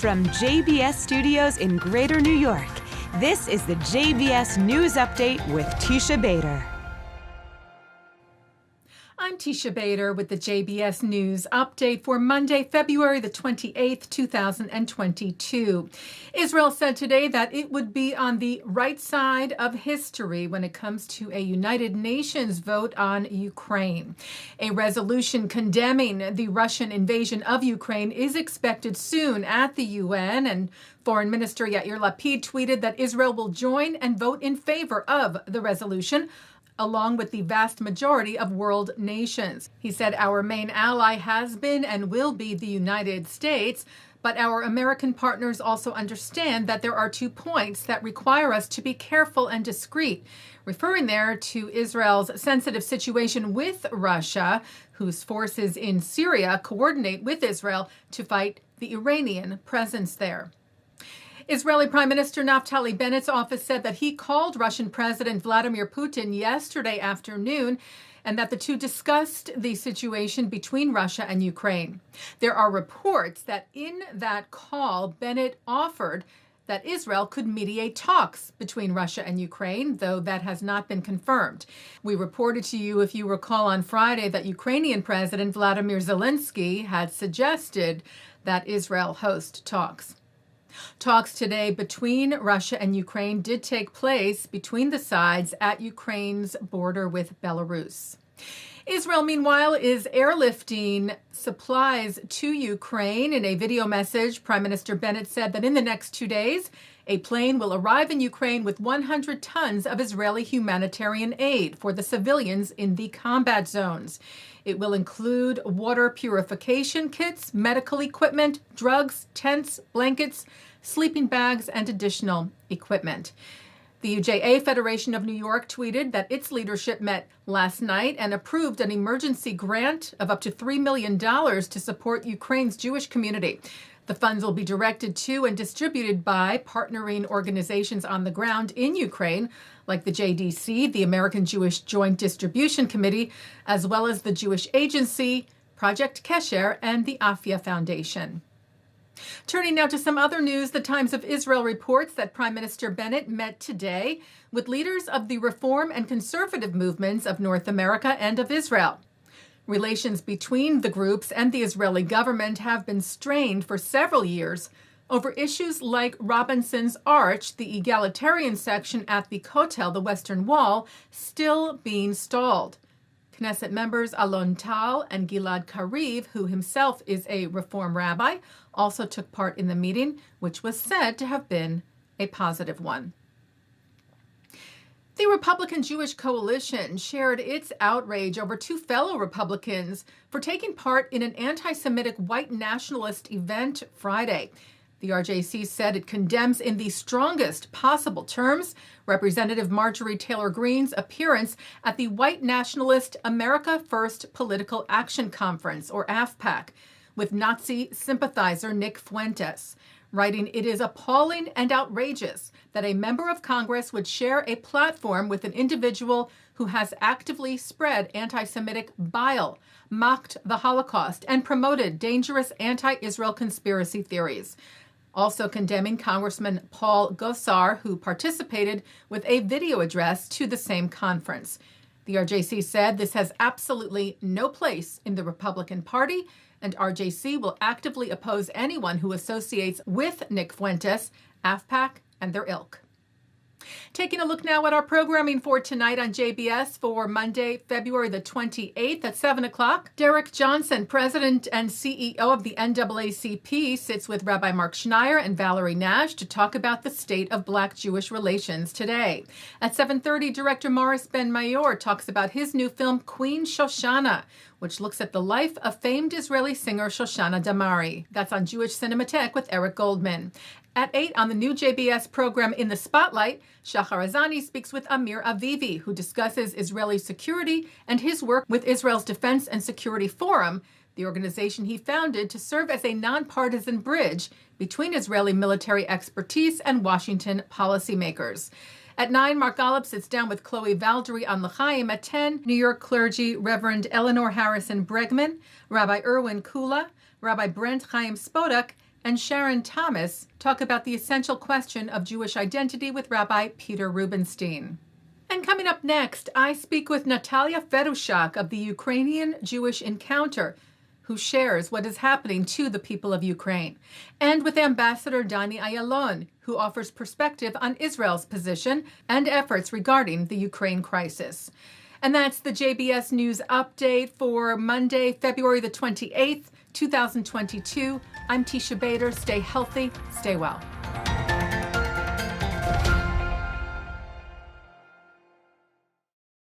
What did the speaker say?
From JBS Studios in Greater New York, this is the JBS News Update with Teisha Bader. I'm Teisha Bader with the JBS News Update for Monday, February the 28th, 2022. Israel said today that it would be on the right side of history when it comes to a United Nations vote on Ukraine. A resolution condemning the Russian invasion of Ukraine is expected soon at the UN, and Foreign Minister Yair Lapid tweeted that Israel will join and vote in favor of the resolution, along with the vast majority of world nations. He said our main ally has been and will be the United States, but our American partners also understand that there are 2 points that require us to be careful and discreet, referring there to Israel's sensitive situation with Russia, whose forces in Syria coordinate with Israel to fight the Iranian presence there. Israeli Prime Minister Naftali Bennett's office said that he called Russian President Vladimir Putin yesterday afternoon and that the two discussed the situation between Russia and Ukraine. There are reports that in that call, Bennett offered that Israel could mediate talks between Russia and Ukraine, though that has not been confirmed. We reported to you, if you recall, on Friday that Ukrainian President Vladimir Zelensky had suggested that Israel host talks. Talks today between Russia and Ukraine did take place between the sides at Ukraine's border with Belarus. Israel, meanwhile, is airlifting supplies to Ukraine. In a video message, Prime Minister Bennett said that in the next 2 days, a plane will arrive in Ukraine with 100 tons of Israeli humanitarian aid for the civilians in the combat zones. It will include water purification kits, medical equipment, drugs, tents, blankets, sleeping bags, and additional equipment. The UJA Federation of New York tweeted that its leadership met last night and approved an emergency grant of up to $3 million to support Ukraine's Jewish community. The funds will be directed to and distributed by partnering organizations on the ground in Ukraine, like the JDC, the American Jewish Joint Distribution Committee, as well as the Jewish Agency, Project Kesher, and the Afia Foundation. Turning now to some other news, the Times of Israel reports that Prime Minister Bennett met today with leaders of the reform and conservative movements of North America and of Israel. Relations between the groups and the Israeli government have been strained for several years over issues like Robinson's Arch, the egalitarian section at the Kotel, the Western Wall, still being stalled. Knesset members Alon Tal and Gilad Kariv, who himself is a Reform rabbi, also took part in the meeting, which was said to have been a positive one. The Republican Jewish Coalition shared its outrage over 2 fellow Republicans for taking part in an anti-Semitic white nationalist event Friday. The RJC said it condemns in the strongest possible terms Representative Marjorie Taylor Greene's appearance at the white nationalist America First Political Action Conference, or AFPAC, with Nazi sympathizer Nick Fuentes, writing, "It is appalling and outrageous that a member of Congress would share a platform with an individual who has actively spread anti-Semitic bile, mocked the Holocaust, and promoted dangerous anti-Israel conspiracy theories." Also condemning Congressman Paul Gosar, who participated with a video address to the same conference. The RJC said this has absolutely no place in the Republican Party, and RJC will actively oppose anyone who associates with Nick Fuentes, AFPAC, and their ilk. Taking a look now at our programming for tonight on JBS for Monday, February the 28th at 7 o'clock. Derrick Johnson, President and CEO of the NAACP, sits with Rabbi Marc Schneier and Valerie Nash to talk about the state of Black-Jewish relations today. At 7:30, Director Morris Ben-Mayor talks about his new film, Queen Shoshana, which looks at the life of famed Israeli singer Shoshana Damari. That's on Jewish Cinematheque with Eric Goldman. At 8 on the new JBS program In the Spotlight, Shachar Azani speaks with Amir Avivi, who discusses Israeli security and his work with Israel's Defense and Security Forum, the organization he founded to serve as a nonpartisan bridge between Israeli military expertise and Washington policymakers. At 9, Marc sits down with Chloe Valdry on L'chaim. At 10, New York clergy Reverend Eleanor Harrison Bregman, Rabbi Erwin Kula, Rabbi Brent Chaim Spodek, and Sharon Thomas talk about the essential question of Jewish identity with Rabbi Peter Rubenstein. And coming up next, I speak with Natalia Feduschak of the Ukrainian Jewish Encounter, who shares what is happening to the people of Ukraine, and with Ambassador Danny Ayalon, who offers perspective on Israel's position and efforts regarding the Ukraine crisis. And that's the JBS News Update for Monday, February the 28th, 2022. I'm Teisha Bader. Stay healthy, stay well.